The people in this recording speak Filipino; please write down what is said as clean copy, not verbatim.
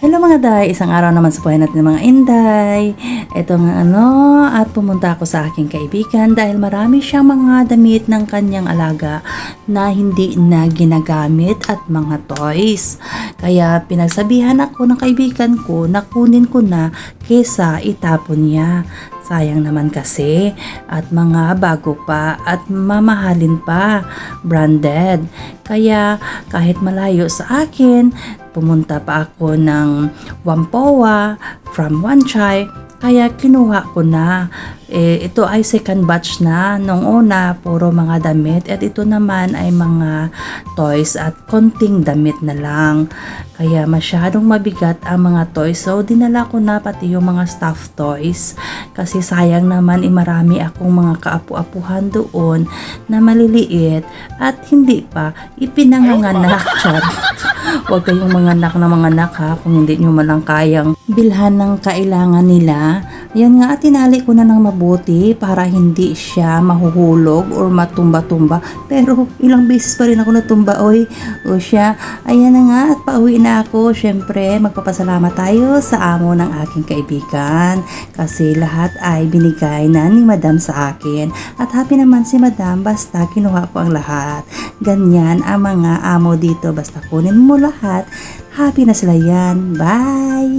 Hello mga day, isang araw naman sa buhay natin ng mga inday. Ito nga at pumunta ako sa aking kaibigan dahil marami siyang mga damit ng kanyang alaga na hindi na ginagamit at mga toys. Kaya pinagsabihan ako ng kaibigan ko na kunin ko na kesa itapon niya. Sayang naman kasi at mga bago pa at mamahalin pa, branded. Kaya kahit malayo sa akin, pumunta pa ako ng Whampoa from Wanchay, kaya kinuha ko na. Ito ay second batch na. Nung una, puro mga damit at ito naman ay mga toys at konting damit na lang. Kaya masyadong mabigat ang mga toys. So, dinala ko na pati yung mga stuffed toys. Kasi sayang naman marami akong mga kaapu-apuhan doon na maliliit at hindi pa ipinanganganak. Huwag kayong manganak na manganak ha kung hindi nyo malang kayang bilhan ng kailangan nila. Ayan nga, tinali ko na ng mabuti para hindi siya mahuhulog or matumba-tumba. Pero ilang beses pa rin ako natumba, o siya. Ayan na nga, at pauwi na ako. Syempre, magpapasalamat tayo sa amo ng aking kaibigan. Kasi lahat ay binigay na ni Madam sa akin. At happy naman si Madam basta kinuha ko ang lahat. Ganyan ang mga amo dito. Basta kunin mo lahat, happy na sila yan. Bye!